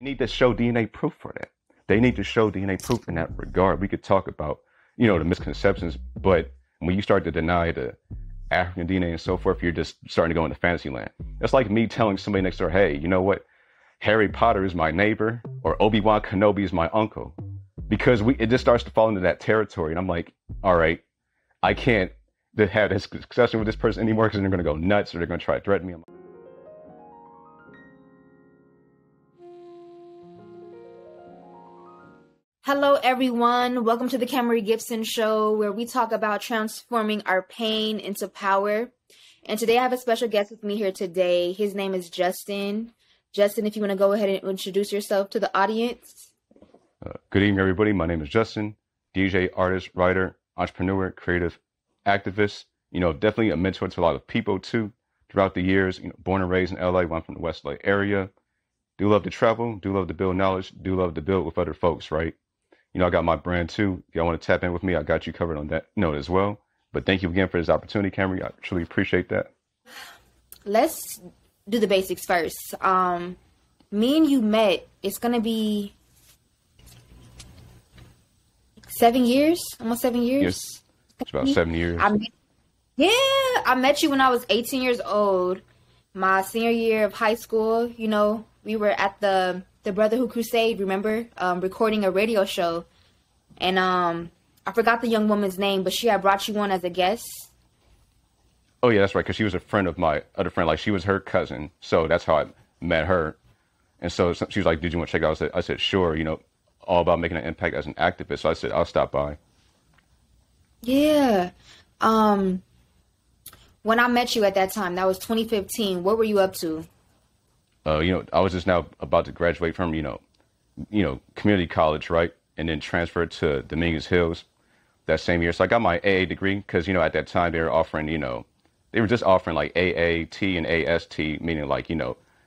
need to show DNA proof for that. They need to show DNA proof in that regard. We could talk about, the misconceptions, but when you start to deny the African DNA and so forth, you're just starting to go into fantasy land. It's like me telling somebody next door, hey, you know what? Harry Potter is my neighbor or Obi-Wan Kenobi is my uncle. Because it just starts to fall into that territory. And I'm like, all right, I can't have this discussion with this person anymore because they're going to go nuts or they're going to try to threaten me. Hello, everyone. Welcome to the Kamerie Gibson show, where we talk about transforming our pain into power. And today I have a special guest with me here today. His name is Justin. Justin, if you want to go ahead and introduce yourself to the audience. Good evening, everybody. My name is Justin, DJ, artist, writer, entrepreneur, creative, activist. Definitely a mentor to a lot of people too throughout the years. Born and raised in LA, I'm from the West LA area. Do love to travel, do love to build knowledge, do love to build with other folks, right? I got my brand too. If y'all want to tap in with me, I got you covered on that note as well. But thank you again for this opportunity, Kamerie. I truly appreciate that. Let's do the basics first. Me and you met, it's going to be 7 years, almost 7 years. Yes, it's about 7 years. I met you when I was 18 years old, my senior year of high school. We were at the Brotherhood Crusade, remember, recording a radio show. And I forgot the young woman's name, but she had brought you on as a guest. Oh, yeah, that's right, because she was a friend of my other friend. Like, she was her cousin, so that's how I met her. And so she was like, did you want to check out? I said, sure, all about making an impact as an activist. So I said, I'll stop by. Yeah. When I met you at that time, that was 2015, what were you up to? I was just now about to graduate from, community college, right? And then transferred to Dominguez Hills that same year. So I got my AA degree because, at that time they were offering, they were just offering like AAT and AST, meaning like,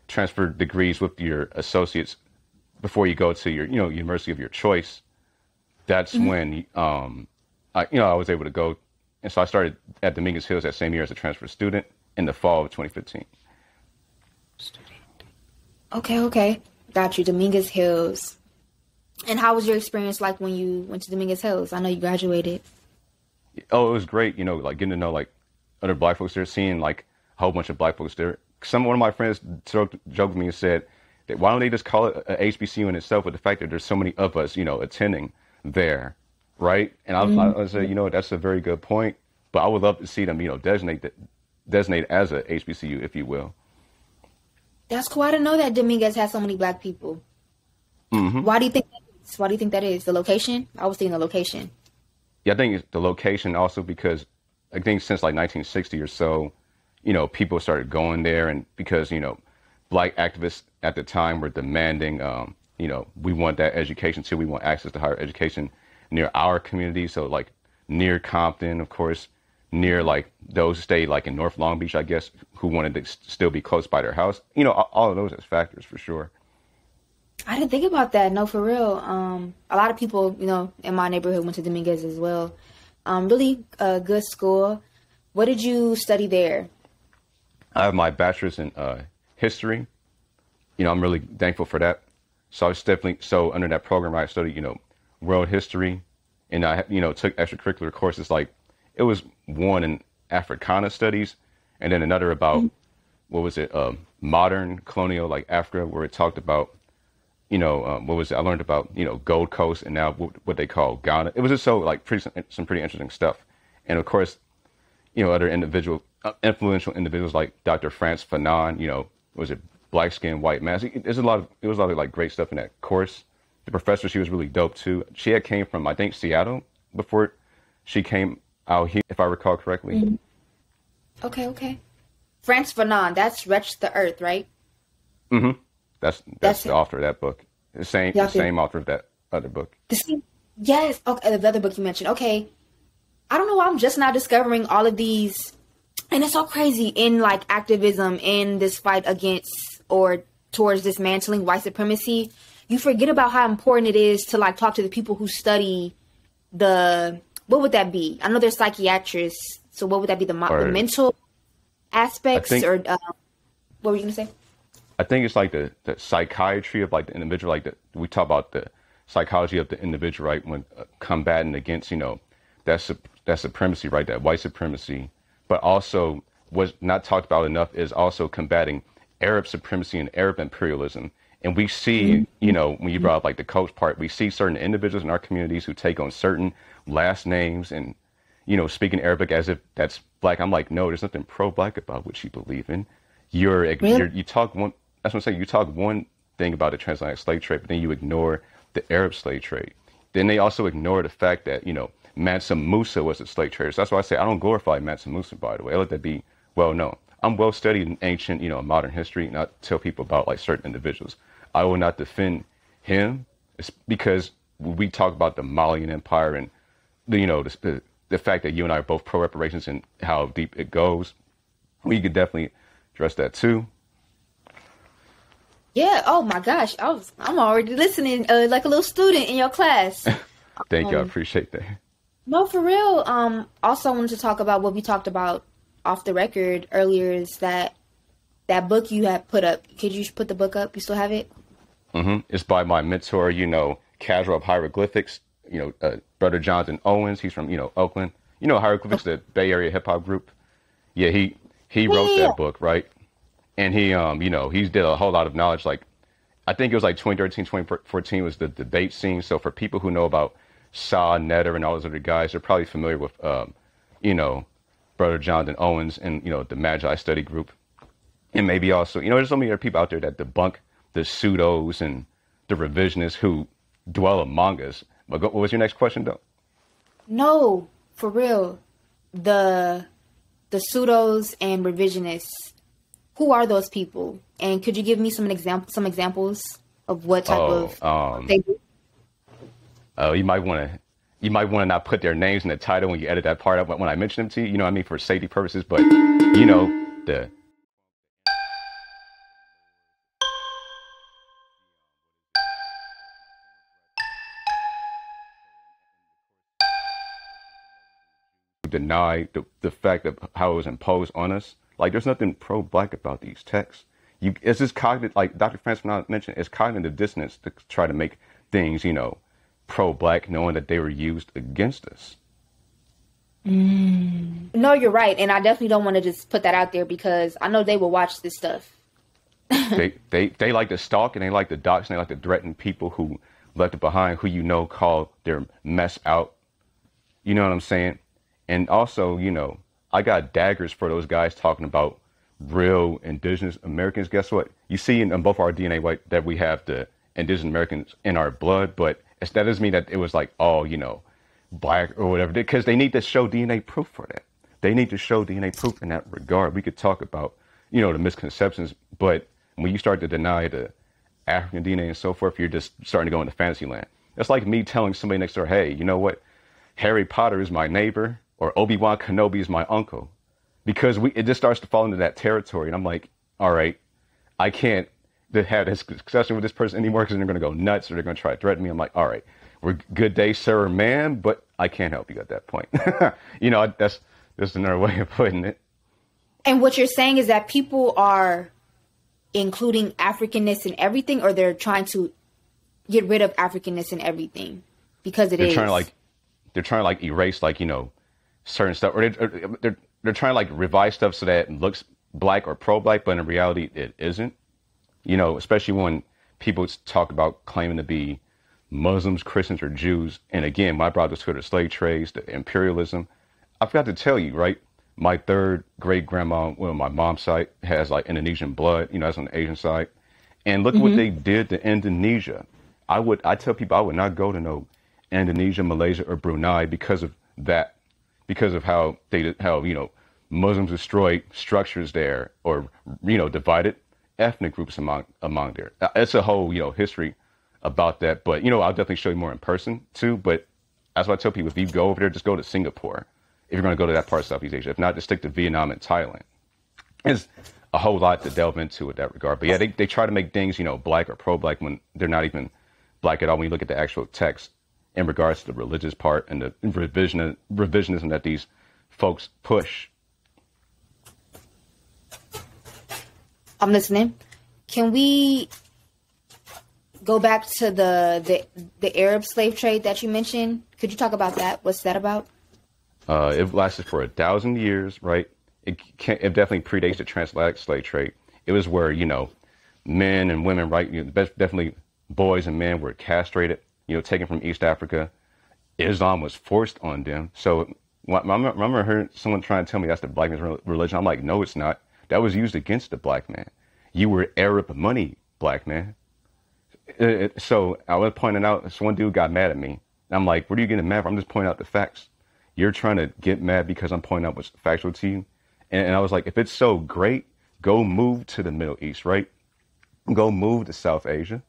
transfer degrees with your associates before you go to your, university of your choice. That's when, I was able to go. And so I started at Dominguez Hills that same year as a transfer student in the fall of 2015. Okay. Got you. Dominguez Hills. And how was your experience like when you went to Dominguez Hills? I know you graduated. Oh, it was great. Like getting to know like other Black folks there, seeing like a whole bunch of Black folks there. One of my friends joked with me and said that why don't they just call it a HBCU in itself with the fact that there's so many of us, attending there, right? And I said, that's a very good point. But I would love to see them, designate as a HBCU, if you will. That's cool. I didn't know that Dominguez has so many Black people. Mm-hmm. Why do you think that is? Why do you think that is? The location? I was thinking the location. Yeah, I think it's the location also because I think since like 1960 or so, people started going there, and because, Black activists at the time were demanding, we want that education too. We want access to higher education near our community. So like near Compton, of course, near like those who stayed like in North Long Beach, I guess, who wanted to still be close by their house. All of those as factors for sure. I didn't think about that. No, for real. A lot of people, in my neighborhood went to Dominguez as well. Really good school. What did you study there? I have my bachelor's in history. I'm really thankful for that. So I was definitely, under that program, I studied, world history. And I, took extracurricular courses like, it was one in Africana studies, and then another about, modern colonial, like Africa, where it talked about, I learned about, Gold Coast and now what they call Ghana. It was just so like some pretty interesting stuff. And of course, other influential individuals like Dr. Frantz Fanon, Black Skin, White Mass. It was a lot of like great stuff in that course. The professor, she was really dope too. She had came from, I think, Seattle before she came out here, if I recall correctly. Mm-hmm. Okay. Frantz Fanon, that's Wretch the Earth, right? Mm-hmm. That's the author of that book. The same author of that other book. Yes. Okay. The other book you mentioned. Okay. I don't know why I'm just now discovering all of these. And it's so crazy in like activism, in this fight against or towards dismantling white supremacy. You forget about how important it is to like talk to the people who study what would that be? I know there's psychiatrists. So what would that be? The mental aspects what were you going to say? I think it's like the psychiatry of like the individual, like we talk about the psychology of the individual, right? When combating against, that supremacy, right? That white supremacy, but also what's not talked about enough is also combating Arab supremacy and Arab imperialism. And we see, when you brought up like the coach part, we see certain individuals in our communities who take on certain last names and, speaking Arabic as if that's black. I'm like, no, there's nothing pro-black about what you believe in. You talk one, that's what I'm saying. You talk one thing about the transatlantic slave trade, but then you ignore the Arab slave trade. Then they also ignore the fact that, Mansa Musa was a slave trader. So that's why I say I don't glorify Mansa Musa, by the way. I let that be well known. I'm well studied in ancient, modern history, and I tell people about like certain individuals. I will not defend him. It's because we talk about the Malian Empire and the fact that you and I are both pro reparations and how deep it goes. We could definitely address that too. Yeah. Oh my gosh. I'm already listening like a little student in your class. Thank you. I appreciate that. No, for real. Also, I wanted to talk about what we talked about off the record earlier. Is that book you had put up? Could you put the book up? You still have it? Mm-hmm. It's by my mentor, Casual of Hieroglyphics. Brother Jonathan Owens. He's from Oakland. Hieroglyphics, the Bay Area hip hop group. Yeah, he wrote that book, right? And he he's did a whole lot of knowledge. Like I think it was like 2013, 2014 was the debate scene. So for people who know about Saw, Netter, and all those other guys, they're probably familiar with Brother Jonathan Owens and the Magi Study Group. And maybe also, there's so many other people out there that debunk the pseudos and the revisionists who dwell among us. But what was your next question, though? No, for real. The pseudos and revisionists. Who are those people? And could you give me some examples of what type of they do? You might want to not put their names in the title when you edit that part up when I mention them to you. For safety purposes. But the deny the fact of how it was imposed on us. Like, there's nothing pro-black about these texts. It's just cognitive, like Dr. Francis mentioned, it's cognitive dissonance to try to make things, pro-black, knowing that they were used against us. No, you're right. And I definitely don't want to just put that out there because I know they will watch this stuff. they like to stalk and they like to dox and they like to threaten people who left it behind, who call their mess out. You know what I'm saying? And also, I got daggers for those guys talking about real indigenous Americans. Guess what? You see in both our DNA that we have the indigenous Americans in our blood, but that doesn't mean that it was like all, black or whatever, because they need to show DNA proof for that. They need to show DNA proof in that regard. We could talk about, the misconceptions, but when you start to deny the African DNA and so forth, you're just starting to go into fantasy land. It's like me telling somebody next door, hey, you know what? Harry Potter is my neighbor or Obi-Wan Kenobi is my uncle, because it just starts to fall into that territory. And I'm like, all right, I can't have this discussion with this person anymore because they're going to go nuts or they're going to try to threaten me. I'm like, all right, we're good day, sir, ma'am, but I can't help you at that point. That's just another way of putting it. And what you're saying is that people are including Africanness in everything, or they're trying to get rid of Africanness in everything because they're trying to erase certain stuff, or they're trying to like revise stuff so that it looks black or pro-black, but in reality it isn't. Especially when people talk about claiming to be Muslims, Christians, or Jews. And again, my brothers to the slave trades, the imperialism. I forgot to tell you, right? My third great grandma, on my mom's side, has like Indonesian blood. That's on the Asian side. And look what they did to Indonesia. I tell people I would not go to no Indonesia, Malaysia, or Brunei because of that, because of how Muslims destroyed structures there, or divided ethnic groups among there. It's a whole history about that, but I'll definitely show you more in person too. But that's why I tell people, if you go over there, just go to Singapore if you're going to go to that part of Southeast Asia. If not, just stick to Vietnam and Thailand. There's a whole lot to delve into in that regard. But yeah, they try to make things black or pro-black when they're not even black at all. When you look at the actual text in regards to the religious part and the revisionism that these folks push. I'm listening. Can we go back to the Arab slave trade that you mentioned? Could you talk about that? What's that about? It lasted for 1,000 years, right? It definitely predates the transatlantic slave trade. It was where, men and women, right? Definitely boys and men were castrated, taken from East Africa. Islam was forced on them. So I remember hearing someone trying to tell me that's the black man's religion. I'm like, no, it's not. That was used against the black man. You were Arab money, black man. So I was pointing out, this one dude got mad at me. I'm like, what are you getting mad for? I'm just pointing out the facts. You're trying to get mad because I'm pointing out what's factual to you. And I was like, if it's so great, go move to the Middle East, right? Go move to South Asia.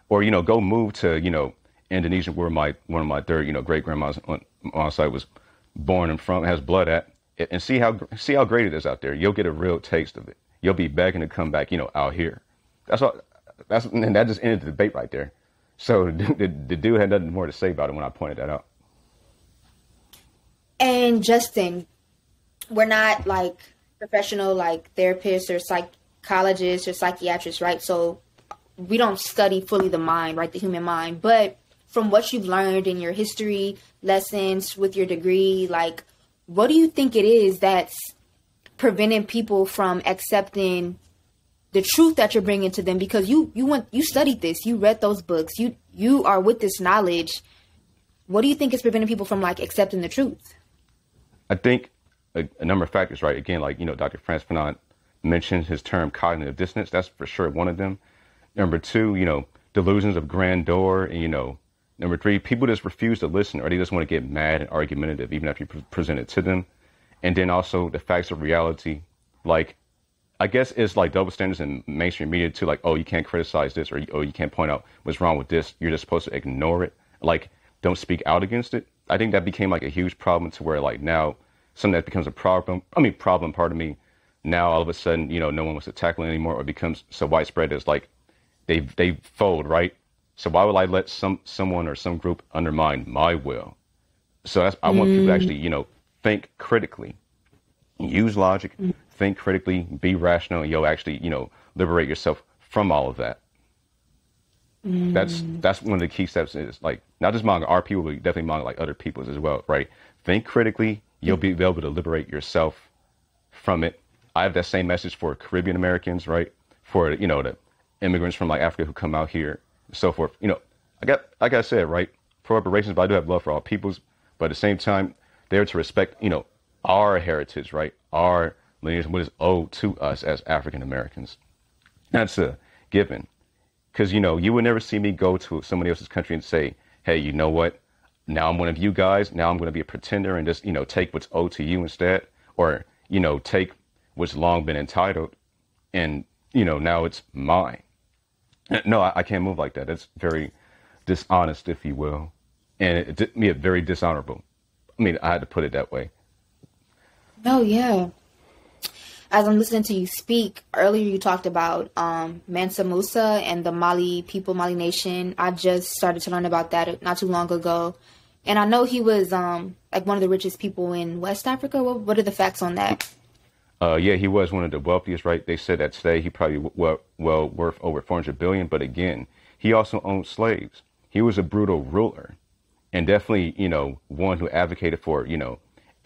Or, go move to, Indonesia, where one of my third, great grandmas on my side was born and from, has blood at, and see how great it is out there. You'll get a real taste of it. You'll be begging to come back, out here. And that just ended the debate right there. So the dude had nothing more to say about it when I pointed that out. And Justin, we're not like professional like therapists or psychologists or psychiatrists, right? So we don't study fully the mind, right? The human mind. But from what you've learned in your history lessons with your degree, like, what do you think it is that's preventing people from accepting the truth that you're bringing to them? Because you studied this, you read those books, you are with this knowledge. What do you think is preventing people from like accepting the truth? I think a number of factors, right? Again, like, Dr. Frantz Fanon mentioned his term cognitive dissonance. That's for sure one of them. Number two, delusions of grandeur. And, number three, people just refuse to listen, or they just want to get mad and argumentative, even if you present it to them. And then also the facts of reality. Like, I guess it's like double standards in mainstream media too. Like, oh, you can't criticize this, or you can't point out what's wrong with this. You're just supposed to ignore it. Like, don't speak out against it. I think that became like a huge problem to where like now something that becomes a problem, pardon me. Now all of a sudden, no one wants to tackle it anymore, or becomes so widespread as like they fold, right? So why would I let someone or some group undermine my will? So I want people to actually, think critically, use logic, think critically, be rational, and you'll actually, liberate yourself from all of that. That's one of the key steps is like, not just among our people, but definitely among like other people's as well, right? Think critically, you'll be able to liberate yourself from it. I have that same message for Caribbean Americans, right? For, the immigrants from like Africa who come out here and so forth. Like I said, right? Pro reparations, but I do have love for all peoples. But at the same time, they're to respect, our heritage, right? Our lineage, what is owed to us as African Americans. That's a given. Because, you would never see me go to somebody else's country and say, hey, you know what? Now I'm one of you guys. Now I'm going to be a pretender and just, take what's owed to you instead. Or, take what's long been entitled and, now it's mine. No, I can't move like that. That's very dishonest, if you will. And it's very dishonorable. I had to put it that way. Oh, yeah. As I'm listening to you speak, earlier you talked about Mansa Musa and the Mali people, Mali Nation. I just started to learn about that not too long ago. And I know he was like one of the richest people in West Africa. What are the facts on that? Yeah, he was one of the wealthiest, right? They said that today he probably well worth over 400 billion. But again, he also owned slaves. He was a brutal ruler and definitely, one who advocated for,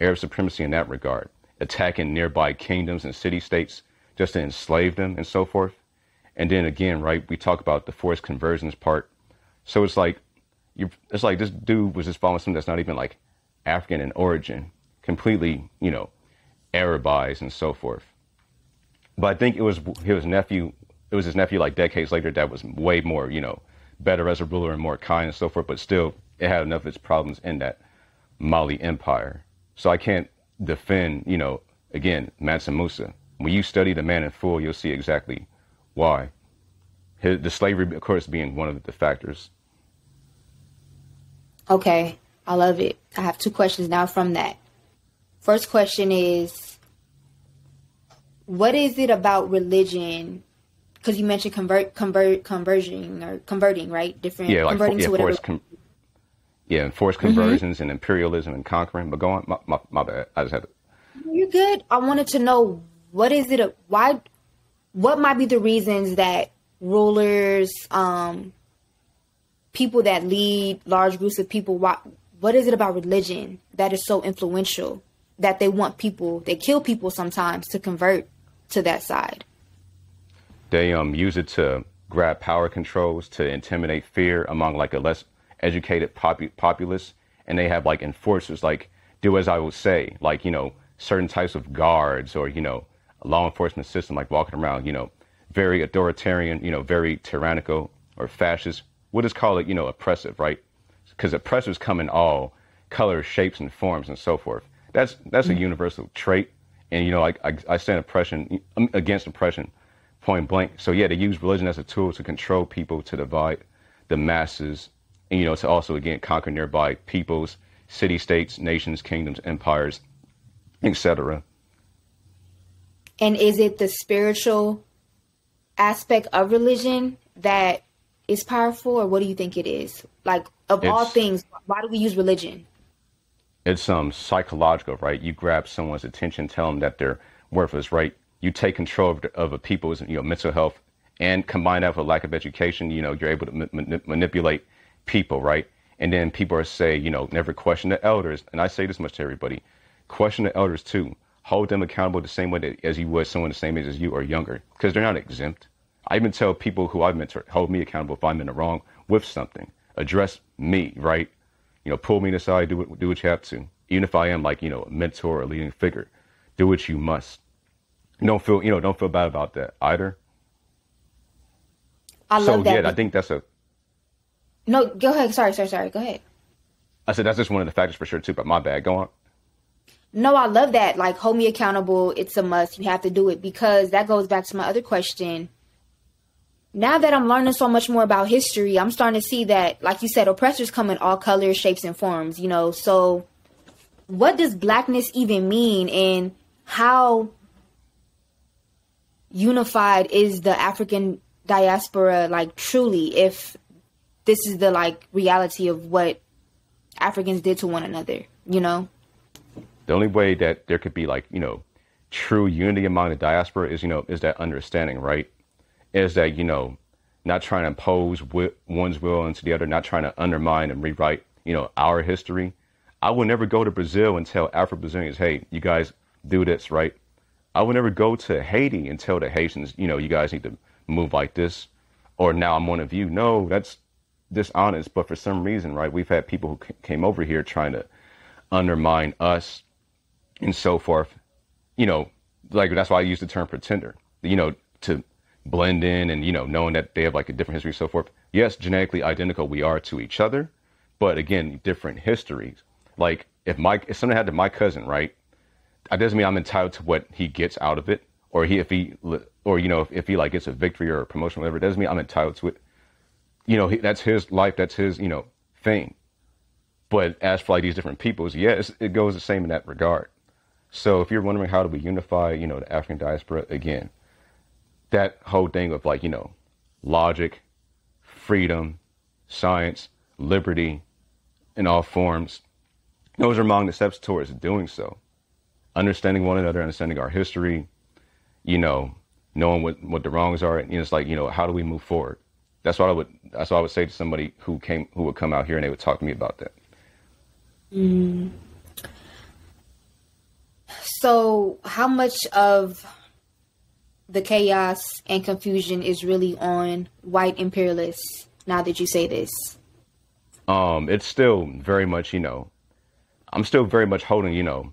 Arab supremacy in that regard, attacking nearby kingdoms and city-states just to enslave them and so forth. And then again, right, we talk about the forced conversions part. So it's like this dude was just following something that's not even like African in origin, completely, Arabized and so forth. But I think it was his nephew like decades later that was way more, better as a ruler and more kind and so forth. But still, it had enough of its problems in that Mali empire. So I can't defend, again, Mansa Musa. When you study the man in full, you'll see exactly why. The slavery, of course, being one of the factors. Okay, I love it. I have two questions now from that. First question is, what is it about religion? Because you mentioned converting, right? Different, yeah, like converting to whatever. Forced conversions and imperialism and conquering. But go on, my bad. I just had to. You're good. I wanted to know, what is it? Why what might be the reasons that rulers, people that lead large groups of people, what is it about religion that is so influential that they want people, they kill people sometimes to convert to that side? They use it to grab power controls, to intimidate fear among like a less educated populace. And they have like enforcers, like do as I will say, like, you know, certain types of guards or, you know, a law enforcement system, like walking around, you know, very authoritarian, you know, very tyrannical or fascist. We'll just call it, you know, oppressive, right? Because oppressors come in all colors, shapes, and forms and so forth. That's a universal trait. And, you know, I stand against oppression, point blank. So, yeah, they use religion as a tool to control people, to divide the masses, and, you know, to also, again, conquer nearby peoples, city-states, nations, kingdoms, empires, etc. And is it the spiritual aspect of religion that is powerful, or what do you think it is? Like, of all things, why do we use religion? It's psychological, right? You grab someone's attention, tell them that they're worthless, right? You take control of a people's, you know, mental health, and combine that with a lack of education, you know, you're able to manipulate people, right? And then people are saying, you know, never question the elders. And I say this much to everybody: question the elders too. Hold them accountable the same way as you would someone the same age as you or younger, because they're not exempt. I even tell people who I've mentored, hold me accountable if I'm in the wrong with something. Address me, right? You know, pull me aside, do what you have to. Even if I am like, you know, a mentor or a leading figure, do what you must. Don't feel bad about that either. I love that. Yeah, I think that's No, go ahead. Sorry. Go ahead. I said that's just one of the factors for sure too, but my bad. Go on. No, I love that. Like, hold me accountable. It's a must. You have to do it, because that goes back to my other question. Now that I'm learning so much more about history, I'm starting to see that, like you said, oppressors come in all colors, shapes, and forms, you know. So what does blackness even mean, and how unified is the African diaspora, like, truly, if this is the, like, reality of what Africans did to one another, you know? The only way that there could be, like, you know, true unity among the diaspora is, you know, is that understanding, right? Is that, you know, not trying to impose one's will into the other, not trying to undermine and rewrite, you know, our history. I will never go to Brazil and tell Afro-Brazilians, hey, you guys do this, right? I will never go to Haiti and tell the Haitians, you know, you guys need to move like this, or now I'm one of you. No, that's dishonest. But for some reason, right, we've had people who came over here trying to undermine us and so forth. You know, like, that's why I use the term pretender, you know, to blend in and, you know, knowing that they have like a different history and so forth. Yes, genetically identical we are to each other, but again, different histories. Like, if something happened to my cousin, right, that doesn't mean I'm entitled to what he gets out of it, or if he like gets a victory or a promotion, or whatever. It doesn't mean I'm entitled to it. You know, that's his life, that's his, you know, thing. But as for like these different peoples, yes, it goes the same in that regard. So if you're wondering how do we unify, you know, the African diaspora, again, that whole thing of, like, you know, logic, freedom, science, liberty in all forms, those are among the steps towards doing so. Understanding one another, understanding our history, you know, knowing what the wrongs are. And, you know, it's like, you know, how do we move forward? That's what I would say to somebody who would come out here and they would talk to me about that. Mm. So how much of the chaos and confusion is really on white imperialists now that you say this? It's still very much, you know, I'm still very much holding, you know,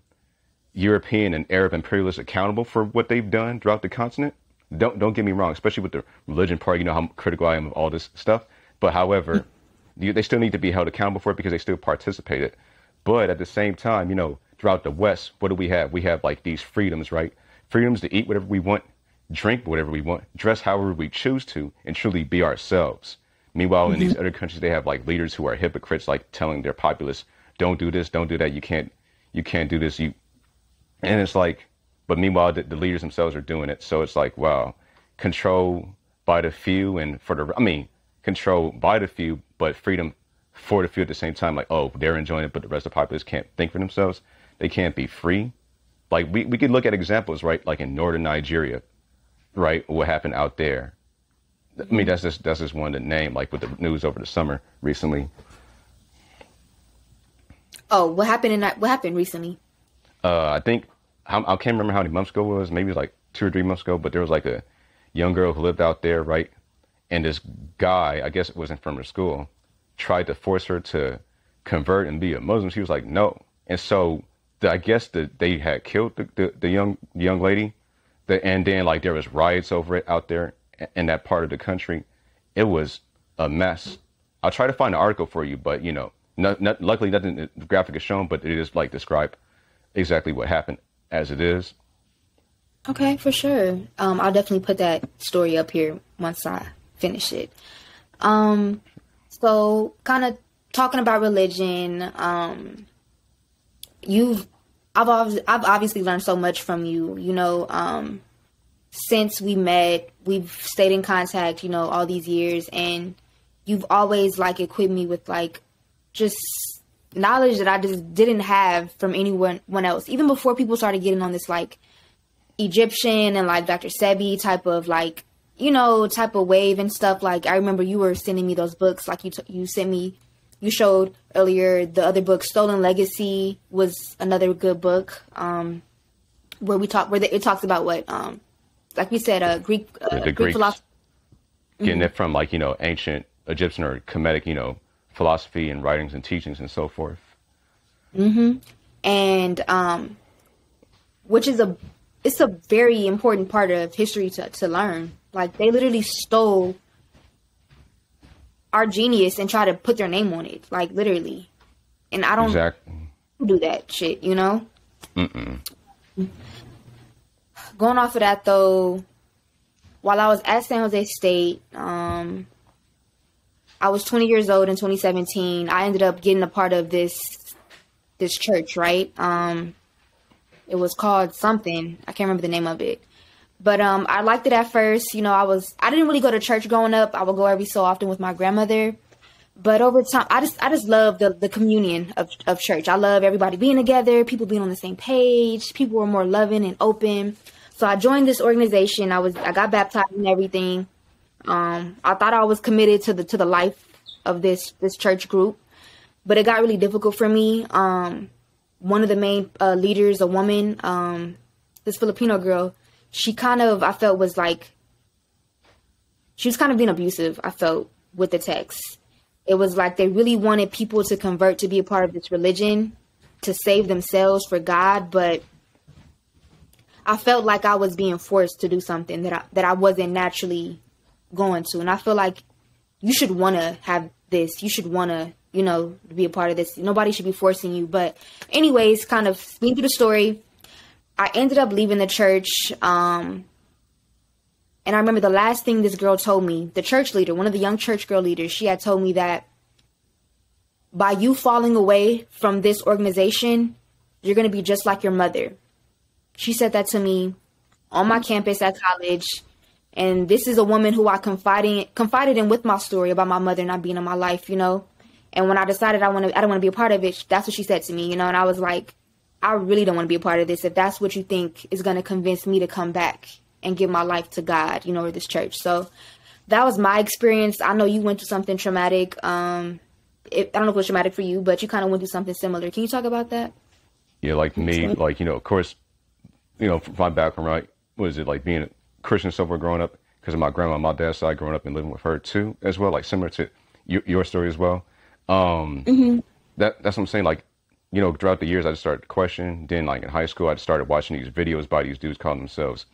European and Arab imperialists accountable for what they've done throughout the continent. Don't get me wrong, especially with the religion part, you know how critical I am of all this stuff. But however, they still need to be held accountable for it because they still participated. But at the same time, you know, throughout the West, what do we have? We have like these freedoms, right? Freedoms to eat whatever we want, drink whatever we want, dress however we choose to, and truly be ourselves. Meanwhile, in these other countries, they have like leaders who are hypocrites, like telling their populace, don't do this, don't do that, you can't do this. And it's like, but meanwhile, the leaders themselves are doing it. So it's like, wow, control by the few control by the few, but freedom for the few at the same time. Like, oh, they're enjoying it, but the rest of the populace can't think for themselves. They can't be free. Like, we could look at examples, right? Like in northern Nigeria, right? What happened out there. I mean, that's just one to name, like with the news over the summer recently. Oh, what happened recently? I think I can't remember how many months ago it was. Maybe it was like 2 or 3 months ago. But there was like a young girl who lived out there, right? And this guy, I guess it wasn't from her school, tried to force her to convert and be a Muslim. She was like, no. And so I guess that they had killed the young lady. And then like there was riots over it out there in that part of the country. It was a mess. I'll try to find an article for you, but luckily nothing graphic is shown, but it is like describe exactly what happened as it is. Okay, for sure. I'll definitely put that story up here once I finish it. So kind of talking about religion, I've obviously learned so much from you, since we met, we've stayed in contact, all these years, and you've always like equipped me with like just knowledge that I just didn't have from anyone else. Even before people started getting on this like Egyptian and like Dr. Sebi type of like, type of wave and stuff. Like I remember you were sending me those books. Like you showed earlier the other book, Stolen Legacy was another good book. Where it talks about what, like we said, Greek philosophy. Getting it from like, ancient Egyptian or Kemetic, philosophy and writings and teachings and so forth. Mm-hmm. And which is it's a very important part of history to learn. Like they literally stole our genius and try to put their name on it, like literally. And I don't do that shit, Mm-mm. Going off of that though, while I was at San Jose State, I was 20 years old in 2017. I ended up getting a part of this church, right? It was called something. I can't remember the name of it. But I liked it at first. I didn't really go to church growing up. I would go every so often with my grandmother. But over time, I just love the communion of church. I love everybody being together, people being on the same page. People were more loving and open. So I joined this organization. I got baptized and everything. I thought I was committed to the life of this church group, but it got really difficult for me. One of the main leaders, a woman, this Filipino girl, I felt was like, she was kind of being abusive, I felt, with the text. It was like they really wanted people to convert to be a part of this religion, to save themselves for God, but I felt like I was being forced to do something that I wasn't naturally going to. And I feel like you should want to have this. You should want to, be a part of this. Nobody should be forcing you. But anyways, kind of speaking through the story, I ended up leaving the church. And I remember the last thing this girl told me, the church leader, one of the young church girl leaders, she had told me that by you falling away from this organization, you're going to be just like your mother. She said that to me on my campus at college. And this is a woman who I confided in with my story about my mother not being in my life, And when I decided I don't want to be a part of it, that's what she said to me, And I was like, I really don't want to be a part of this. If that's what you think is going to convince me to come back and give my life to God, or this church. So that was my experience. I know you went through something traumatic. I don't know if it was traumatic for you, but you kind of went through something similar. Can you talk about that? Yeah, like me, like, of course, from my background, right? Was it like being a Christian so far growing up? Because of my grandma on my dad's side, growing up and living with her too, as well, like similar to your story as well. That's what I'm saying. Like, throughout the years, I just started to question. Then, like in high school, I just started watching these videos by these dudes calling themselves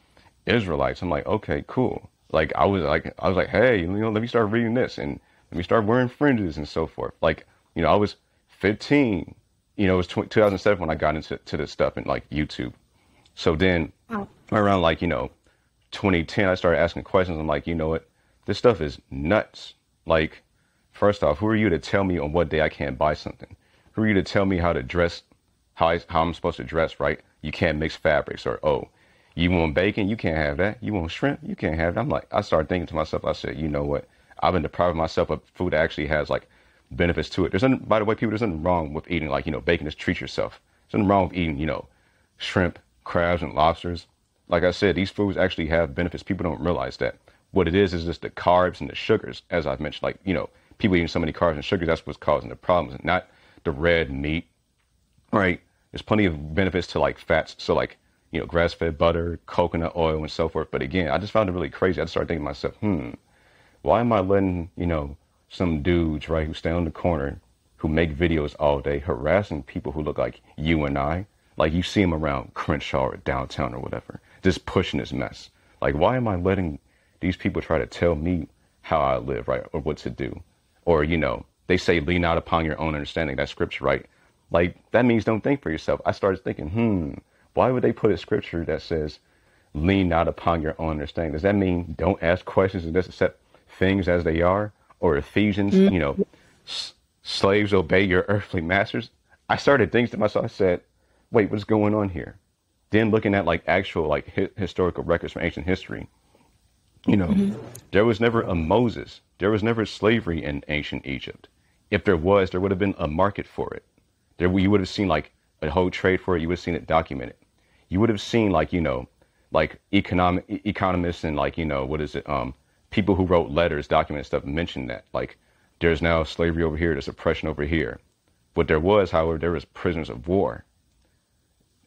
Israelites. I'm like, okay, cool. Like I was like, hey, let me start reading this and let me start wearing fringes and so forth. Like, I was 15. It was 2007 when I got into this stuff and like YouTube. So then around like, 2010, I started asking questions. I'm like, you know what? This stuff is nuts. Like, first off, who are you to tell me on what day I can't buy something? Who are you to tell me how to dress, how I'm supposed to dress, right? You can't mix fabrics, or, oh, you want bacon? You can't have that. You want shrimp? You can't have that. I'm like, I started thinking to myself, I said, you know what? I've been depriving myself of food that actually has like benefits to it. By the way, people, there's nothing wrong with eating like, bacon. Just treat yourself. There's nothing wrong with eating, shrimp, crabs, and lobsters. like I said, these foods actually have benefits. People don't realize that. What it is just the carbs and the sugars, as I've mentioned. Like, you know, people eating so many carbs and sugars, that's what's causing the problems, and not the red meat, right? There's plenty of benefits to like fats. So like, you know, grass-fed butter, coconut oil, and so forth. But again, I just found it really crazy. I just started thinking to myself, why am I letting, you know, some dudes, right, who stand on the corner, who make videos all day, harassing people who look like you and I? Like, you see them around Crenshaw or downtown or whatever, just pushing this mess. Like, why am I letting these people try to tell me how I live, right, or what to do? Or, you know, they say lean out upon your own understanding. That's scripture, right? Like, that means don't think for yourself. I started thinking, why would they put a scripture that says lean not upon your own understanding? Does that mean don't ask questions and just accept things as they are? Or Ephesians, you know, slaves obey your earthly masters? I started thinking to myself, I said, wait, what's going on here? Then looking at like actual like historical records from ancient history, you know, there was never a Moses. There was never slavery in ancient Egypt. If there was, there would have been a market for it. You would have seen like a whole trade for it. You would have seen it documented. You would have seen like, you know, like economists and like, you know, people who wrote letters, document stuff, mentioned that like there's now slavery over here, there's oppression over here. What there was, however, there was prisoners of war.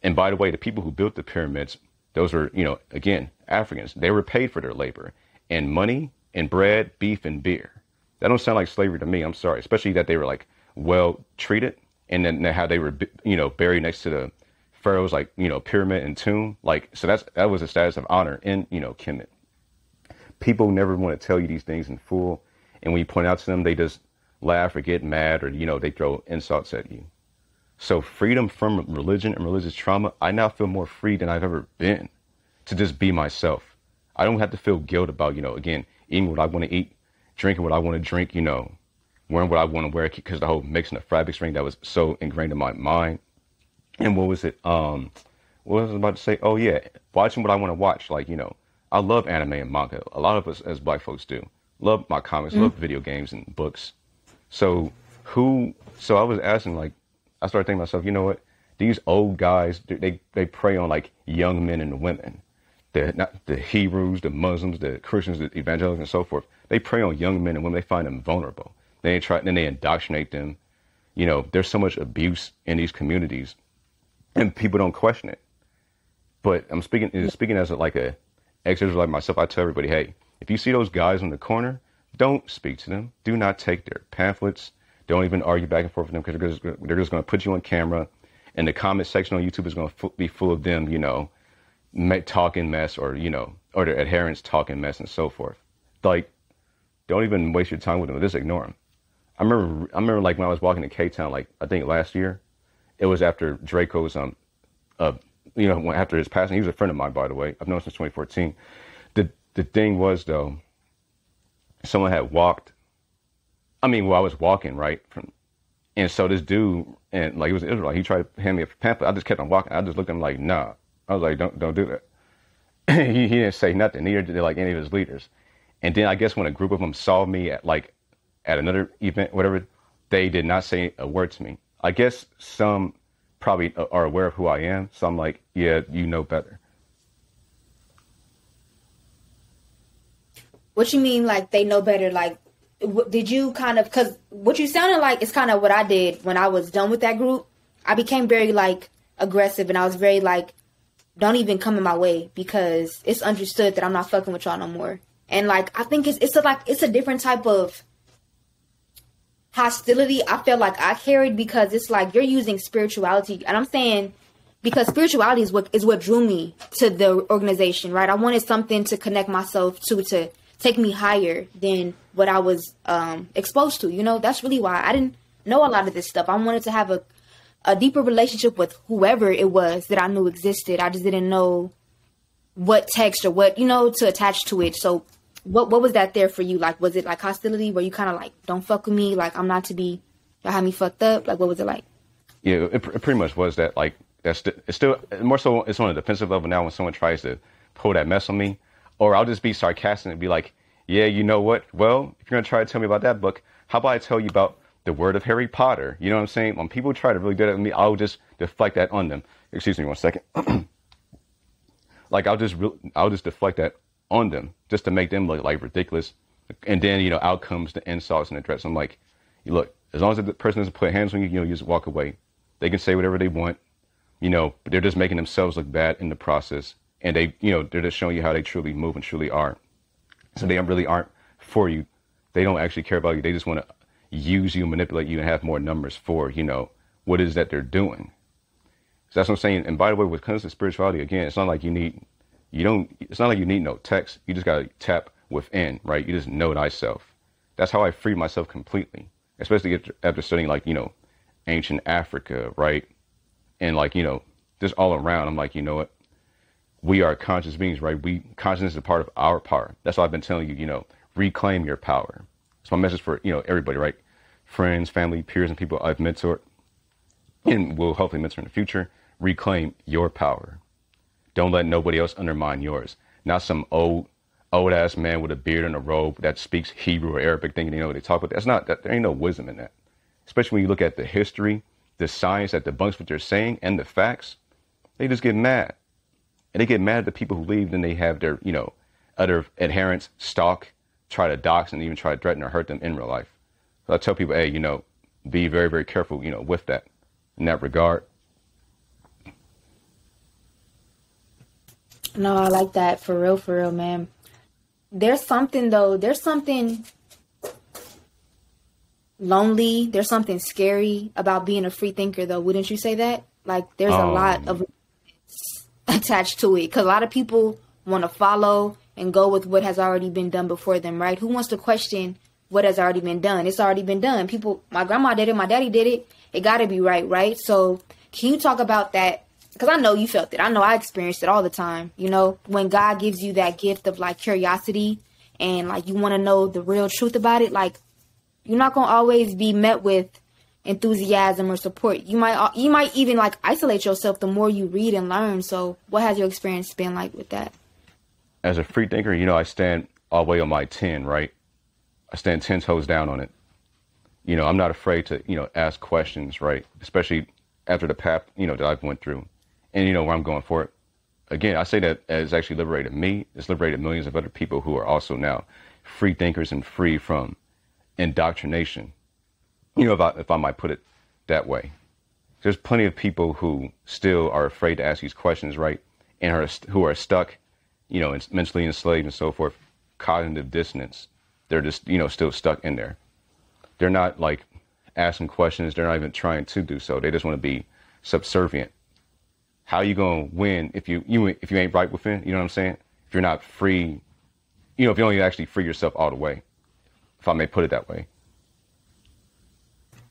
And by the way, the people who built the pyramids, those were, you know, again, Africans. They were paid for their labor and money and bread, beef and beer. That don't sound like slavery to me. I'm sorry, especially that they were like well treated, and then how they were, you know, buried next to the pharaoh's like, you know, pyramid and tomb. Like, so that was a status of honor in, you know, Kemet. People never want to tell you these things in full, and when you point out to them, they just laugh or get mad, or, you know, they throw insults at you. So freedom from religion and religious trauma, I now feel more free than I've ever been to just be myself. I don't have to feel guilt about, you know, again, eating what I want to eat, drinking what I want to drink, you know, wearing what I want to wear, because the whole mixing the fabrics ring that was so ingrained in my mind. And what was it? What was I about to say? Oh yeah, watching what I want to watch. Like, you know, I love anime and manga. A lot of us as Black folks do. Love my comics, love video games and books. So I was asking, like, I started thinking to myself, you know what? These old guys, they prey on like young men and women. The Hebrews, the Muslims, the Christians, the evangelicals, and so forth. They prey on young men and women. They find them vulnerable. Then they indoctrinate them. You know, there's so much abuse in these communities, and people don't question it. But I'm speaking as like a ex-Israelite like myself. I tell everybody, hey, if you see those guys in the corner, don't speak to them. Do not take their pamphlets. Don't even argue back and forth with them, because they're just going to put you on camera, and the comment section on YouTube is going to be full of them, you know, talking mess, or, you know, or their adherents talking mess and so forth. Like, don't even waste your time with them. Just ignore them. I remember like when I was walking in K-Town, like I think last year, it was after Draco's, you know, after his passing. He was a friend of mine, by the way. I've known him since 2014. The thing was though, someone had walked. I was walking right and so this dude, and like, it was an Israelite, he tried to hand me a pamphlet. I just kept on walking. I just looked at him like, nah. I was like, don't do that. he didn't say nothing. Neither did like any of his leaders. And then I guess when a group of them saw me at another event, whatever, they did not say a word to me. I guess some probably are aware of who I am. So I'm like, yeah, you know better. What you mean, like, they know better? Like, did you kind of, because what you sounded like is kind of what I did when I was done with that group. I became very, like, aggressive, and I was very, like, don't even come in my way, because it's understood that I'm not fucking with y'all no more. And, like, I think it's a different type of hostility I feel like I carried, because it's like you're using spirituality, and I'm saying because spirituality is what drew me to the organization, right? I wanted something to connect myself to take me higher than what I was exposed to. You know, that's really why I didn't know a lot of this stuff. I wanted to have a deeper relationship with whoever it was that I knew existed. I just didn't know what text or what, you know, to attach to it. So what was that there for you? Like, was it like hostility where you kind of like, don't fuck with me? Like, I'm not to be, y'all have me fucked up? Like, what was it like? Yeah, it pretty much was that. Like, it's still more so, it's on a defensive level now when someone tries to pull that mess on me. Or I'll just be sarcastic and be like, yeah, you know what? Well, if you're going to try to tell me about that book, how about I tell you about the word of Harry Potter? You know what I'm saying? When people try to really do that with me, I'll just deflect that on them. Excuse me one second. like I'll just deflect that on them just to make them look like ridiculous. And then, out comes the insults and the threats. I'm like, look, as long as the person doesn't put hands on you, you just walk away. They can say whatever they want, but they're just making themselves look bad in the process. And they're just showing you how they truly move and truly are. So they really aren't for you. They don't actually care about you. They just want to use you, manipulate you, and have more numbers for, what it is that they're doing. So that's what I'm saying. And by the way, when it comes to spirituality, again, it's not like you need no text. You just got to tap within, right? You just know thyself. That's how I freed myself completely, especially after studying ancient Africa, right? And just all around, I'm like, you know what? We are conscious beings, right? Consciousness is a part of our power. That's why I've been telling you, reclaim your power. It's my message for, everybody, right? Friends, family, peers, and people I've mentored and will hopefully mentor in the future. Reclaim your power. Don't let nobody else undermine yours. Not some old ass man with a beard and a robe that speaks Hebrew or Arabic thinking what they talk about. There ain't no wisdom in that. Especially when you look at the history, the science that debunks what they're saying and the facts, they just get mad. And they get mad at the people who leave, then they have their, other adherents stalk, try to dox, and even try to threaten or hurt them in real life. So I tell people, hey, be very, very careful, with that, in that regard. No, I like that. For real, man. There's something lonely. There's something scary about being a free thinker, though. Wouldn't you say that? Like, there's a lot of attached to it, because a lot of people want to follow and go with what has already been done before them, right? Who wants to question what has already been done? It's already been done. My grandma did it, my daddy did it. It got to be right? So can you talk about that? Because I know you felt it. I know I experienced it all the time. When God gives you that gift of curiosity and you want to know the real truth about it, you're not going to always be met with enthusiasm or support. You might even isolate yourself the more you read and learn. So what has your experience been like with that? As a free thinker, I stand all the way on my 10, right? I stand 10 toes down on it. I'm not afraid to, ask questions, right? Especially after the path, that I've went through and, where I'm going for it. Again, I say that as actually liberated me. It's liberated millions of other people who are also now free thinkers and free from indoctrination. If I might put it that way. There's plenty of people who still are afraid to ask these questions, right? And who are stuck, mentally enslaved and so forth, cognitive dissonance. They're just, still stuck in there. They're not asking questions. They're not even trying to do so. They just want to be subservient. How you going to win if you ain't right within? You know what I'm saying? If you're not free, if you don't actually free yourself all the way, if I may put it that way.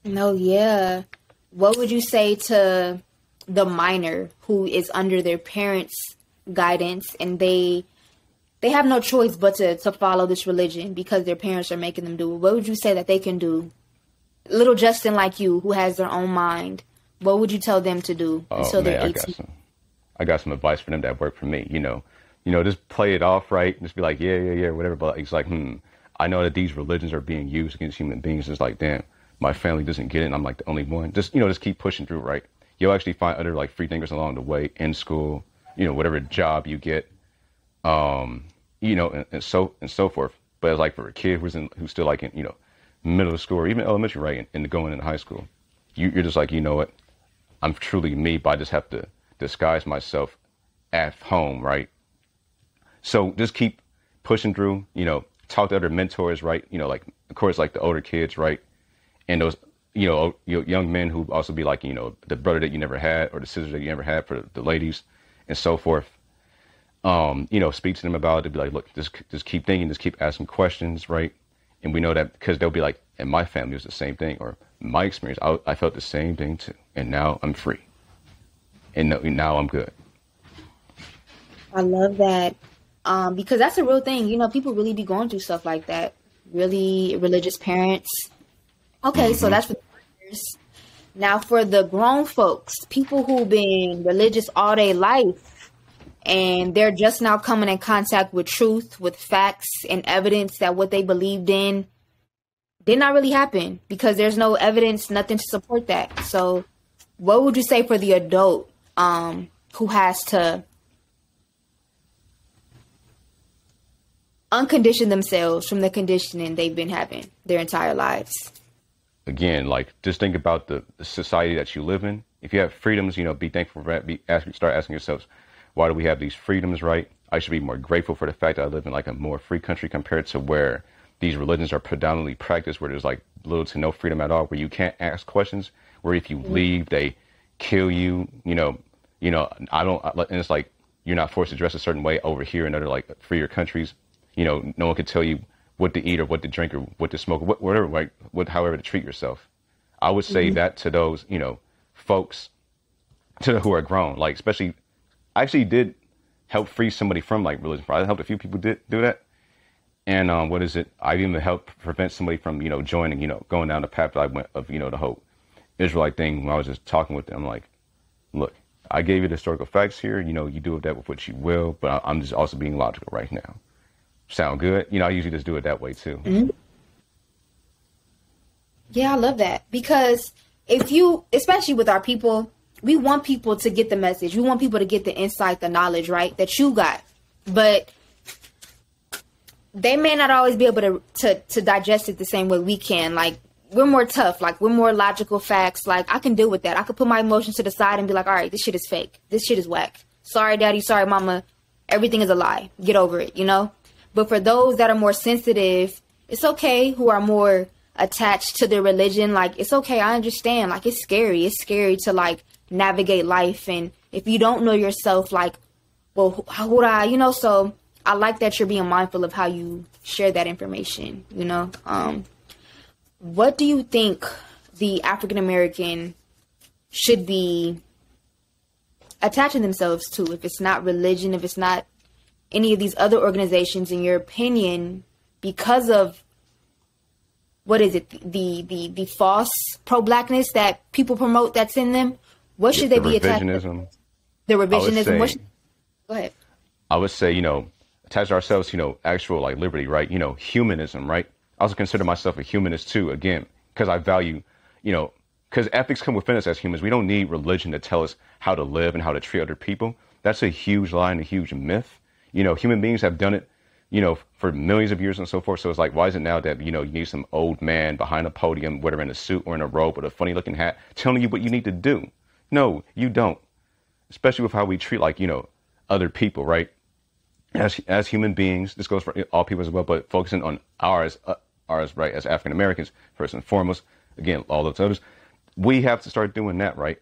No, yeah. What would you say to the minor who is under their parents' guidance and they have no choice but to follow this religion because their parents are making them do it? What would you say that they can do? Little Justin like you, who has their own mind, what would you tell them to do until they're 18? I got some advice for them that worked for me. Just play it off right. Just be like, yeah, whatever. But it's like, I know that these religions are being used against human beings. It's like, damn, my family doesn't get it, and I'm the only one. Just keep pushing through, right? You'll actually find other free thinkers along the way in school, whatever job you get, and so forth. But it's for a kid who's still in middle school or even elementary, right, and going into high school, you're just you know what, I'm truly me, but I just have to disguise myself at home, right? So just keep pushing through, talk to other mentors, right? Of course, the older kids, right? And those, young men who also be the brother that you never had or the sister that you never had for the ladies and so forth. Speak to them about it. To be like, look, just keep thinking, just keep asking questions, right? And we know that because they'll be like, and my family was the same thing, or my experience, I felt the same thing too. And now I'm free. And now I'm good. I love that. Because that's a real thing. People really be going through stuff like that. Really religious parents. Okay, So that's for the learners. Now for the grown folks, people who've been religious all their life, and they're just now coming in contact with truth, with facts and evidence that what they believed in did not really happen because there's no evidence, nothing to support that. So what would you say for the adult who has to uncondition themselves from the conditioning they've been having their entire lives. Again, like, just think about the society that you live in. If you have freedoms, be thankful for that. Start asking yourselves, why do we have these freedoms, right? I should be more grateful for the fact that I live in like a more free country compared to where these religions are predominantly practiced, where there's like little to no freedom at all, where you can't ask questions, where if you leave, they kill you, I don't, and it's like, you're not forced to dress a certain way over here in other like freer countries. No one could tell you what to eat or what to drink or what to smoke, or whatever, right? However to treat yourself. I would say that to those, folks who are grown, like, especially, I actually did help free somebody from like religion. I helped a few people do that. And I even helped prevent somebody from, joining, going down the path that I went of, the whole Israelite thing. When I was just talking with them, I'm like, look, I gave you the historical facts here. You do with that with what you will, but I'm just also being logical right now. Sound good? I usually just do it that way too. Mm-hmm. Yeah, I love that, because especially with our people, we want people to get the message. We want people to get the insight, the knowledge, right, that you got. But they may not always be able to digest it the same way we can. Like, we're more tough. Like, we're more logical facts. Like, I can deal with that. I could put my emotions to the side and be like, all right, this shit is fake. This shit is whack. Sorry, daddy. Sorry, mama. Everything is a lie. Get over it, But for those that are more sensitive, it's okay, who are more attached to their religion. Like, it's okay. I understand. Like, it's scary. It's scary to, like, navigate life. And if you don't know yourself, like, well, how would I, so I like that you're being mindful of how you share that information, What do you think the African American should be attaching themselves to, if it's not religion, if it's not any of these other organizations, in your opinion, because of, what is it, the false pro-blackness that people promote that's in them? What should they be attaching? The revisionism. Go ahead. I would say, attach ourselves, actual like liberty, right? Humanism, right? I also consider myself a humanist too, again, because I value, because ethics come within us as humans. We don't need religion to tell us how to live and how to treat other people. That's a huge lie and a huge myth. Human beings have done it, for millions of years and so forth. So it's like, why is it now that, you need some old man behind a podium, whether in a suit or in a robe with a funny looking hat, telling you what you need to do? No, you don't. Especially with how we treat, like, other people, right? As human beings, this goes for all people as well, but focusing on ours, right, as African Americans, first and foremost, again, all those others, we have to start doing that, right?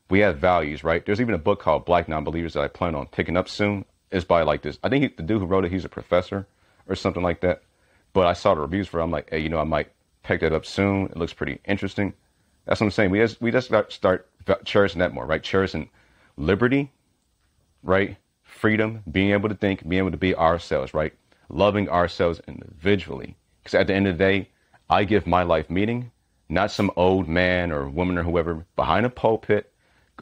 We have values, right? There's even a book called Black Non-Believers that I plan on picking up soon. It's by like this, I think the dude who wrote it, he's a professor or something like that. But I saw the reviews for it. I'm like, hey, I might pick that up soon. It looks pretty interesting. That's what I'm saying. We just start cherishing that more, right? Cherishing liberty, right? Freedom, being able to think, being able to be ourselves, right? Loving ourselves individually. Because at the end of the day, I give my life meaning, not some old man or woman or whoever behind a pulpit,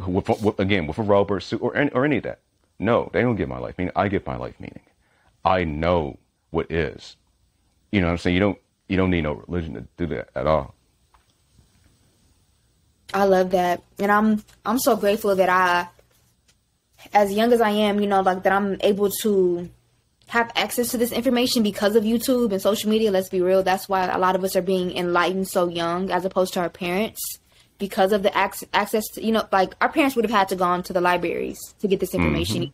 with a robe or a suit or any of that. No, they don't give my life meaning. I give my life meaning. I know what is. You know what I'm saying? You don't need no religion to do that at all. I love that. And I'm so grateful that as young as I am, like, that I'm able to have access to this information because of YouTube and social media. Let's be real. That's why a lot of us are being enlightened so young, as opposed to our parents, because of the access to, like, our parents would have had to go on to the libraries to get this information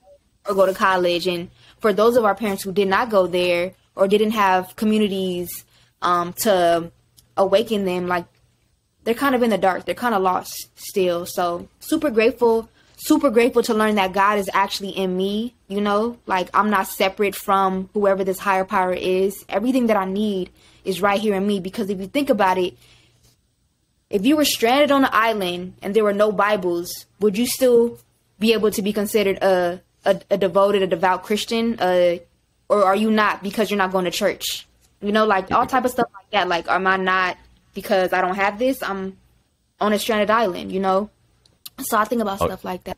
or go to college. And for those of our parents who did not go there or didn't have communities to awaken them, like, they're kind of in the dark. They're kind of lost still. So super grateful to learn that God is actually in me, like, I'm not separate from whoever this higher power is. Everything that I need is right here in me. Because if you think about it, if you were stranded on an island and there were no Bibles, would you still be able to be considered a devout Christian? Or are you not, because you're not going to church? Like, all type of stuff like that. Like, am I not, because I don't have this, I'm on a stranded island, So I think about stuff like that.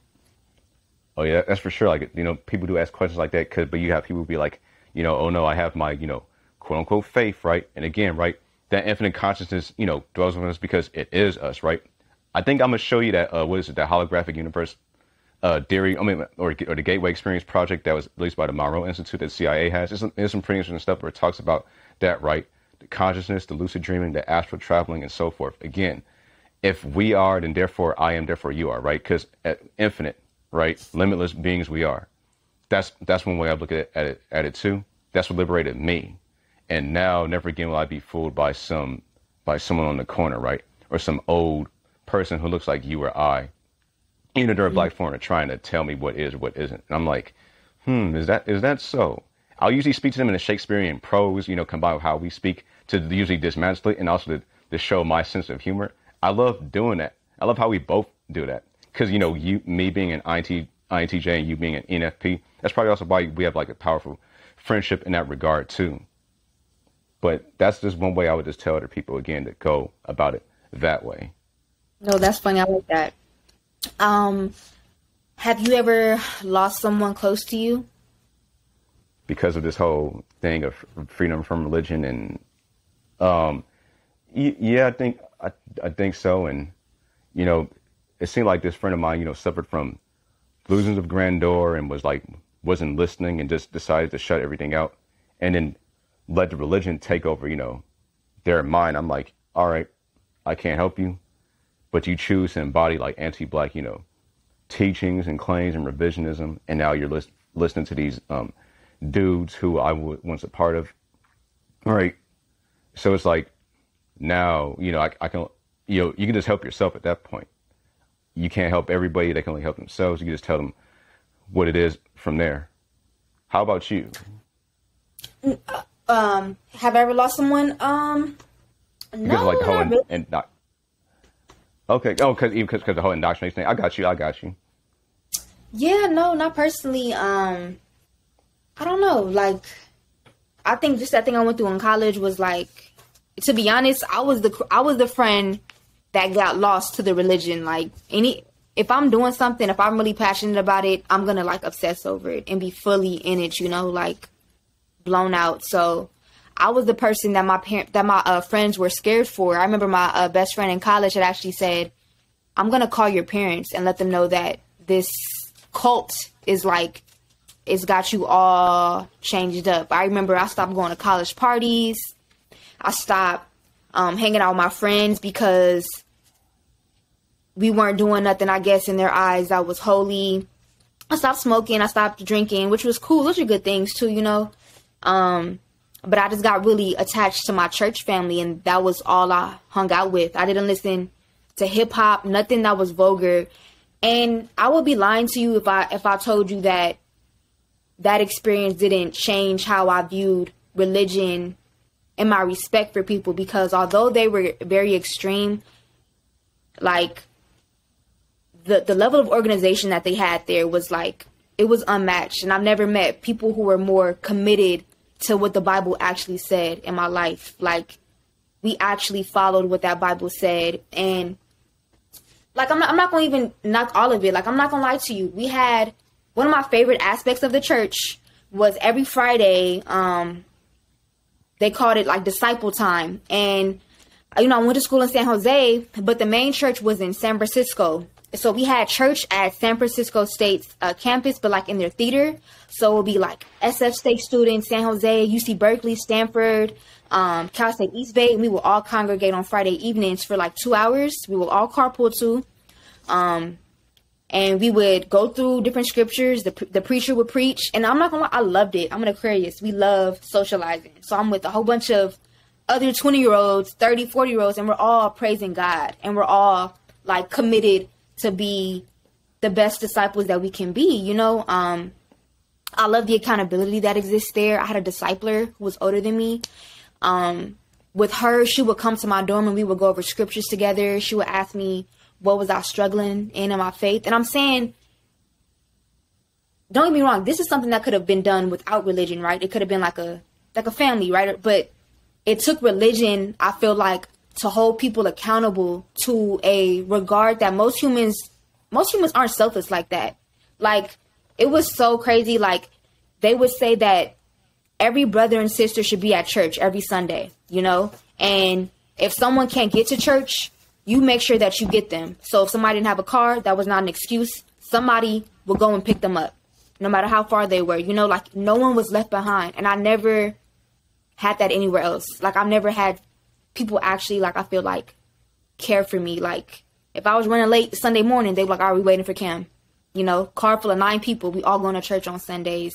Oh yeah, that's for sure. Like, people do ask questions like that, but you have people be like, oh no, I have my, quote unquote faith, right? And again, right, that infinite consciousness, dwells within us because it is us, right? I think I'm gonna show you that, that holographic universe theory, or the Gateway Experience project that was released by the Monroe Institute that CIA has. There's some pretty interesting stuff where it talks about that, right? The consciousness, the lucid dreaming, the astral traveling, and so forth. Again, if we are, then therefore I am, therefore you are, right? Because infinite, right? Limitless beings we are. That's one way I look at it too. That's what liberated me. And now, never again will I be fooled by someone on the corner, right? Or some old person who looks like you or I. Even if they're a black foreigner trying to tell me what is or what isn't. And I'm like, is that so? I'll usually speak to them in a Shakespearean prose, combined with how we speak to usually dismantle it and also to show my sense of humor. I love doing that. I love how we both do that. Because, me being an INTJ and you being an ENFP, that's probably also why we have like a powerful friendship in that regard too. But that's just one way I would just tell other people, again, to go about it that way. No, that's funny. I like that. Have you ever lost someone close to you? Because of this whole thing of freedom from religion and, yeah, I think so. And, it seemed like this friend of mine, suffered from delusions of grandeur and wasn't listening and just decided to shut everything out and then let the religion take over, their mind. I'm like, all right, I can't help you, but you choose to embody like anti-black, teachings and claims and revisionism. And now you're listening to these, dudes who I was once a part of. All right. So it's like now, I can, you can just help yourself at that point. You can't help everybody. They can only help themselves. You can just tell them what it is from there. How about you? Have I ever lost someone? Because no, of like the whole really. Okay. Oh, because the whole indoctrination thing. I got you. Yeah, no, not personally. I don't know. Like, I think just that thing I went through in college was like, to be honest, I was the friend that got lost to the religion. Like, if I'm doing something, if I'm really passionate about it, I'm gonna like obsess over it and be fully in it, like blown out. So I was the person that my friends were scared for. I remember my best friend in college had actually said, I'm gonna call your parents and let them know that this cult is like, it's got you all changed up. I remember I stopped going to college parties. I stopped hanging out with my friends because we weren't doing nothing, I guess, in their eyes that was holy. I stopped smoking. I stopped drinking, which was cool. Those are good things too, But I just got really attached to my church family, and that was all I hung out with. I didn't listen to hip hop, nothing that was vulgar. And I would be lying to you if I told you that experience didn't change how I viewed religion and my respect for people, because although they were very extreme, like the level of organization that they had there was like, it was unmatched. And I've never met people who were more committed to what the Bible actually said in my life. Like, we actually followed what that Bible said. And like, I'm not going to even knock all of it. Like, I'm not going to lie to you. We had one of my favorite aspects of the church was every Friday, they called it like disciple time. And, I went to school in San Jose, but the main church was in San Francisco. So we had church at San Francisco State's campus, but like in their theater. So it would be like SF State students, San Jose, UC Berkeley, Stanford, Cal State East Bay. And we would all congregate on Friday evenings for like 2 hours. We would all carpool too. And we would go through different scriptures. The preacher would preach. And I'm not going to lie, I loved it. I'm an Aquarius. We love socializing. So I'm with a whole bunch of other 20-year-olds, 30, 40-year-olds, and we're all praising God. And we're all like committed to be the best disciples that we can be, I love the accountability that exists there. I had a discipler who was older than me. With her, she would come to my dorm and we would go over scriptures together. She would ask me, what was I struggling in my faith? And I'm saying, don't get me wrong, this is something that could have been done without religion, right? It could have been like a family, right? But it took religion, I feel like, to hold people accountable to a regard that most humans aren't selfless like that. Like, it was so crazy. Like, they would say that every brother and sister should be at church every Sunday, and if someone can't get to church, you make sure that you get them. So if somebody didn't have a car, that was not an excuse. somebody would go and pick them up, no matter how far they were. You know, like no one was left behind. And I never had that anywhere else. Like I've never had people actually, like, I feel like care for me. Like if I was running late Sunday morning, they were like, "Are we waiting for Cam?" You know, car full of 9 people. We all going to church on Sundays.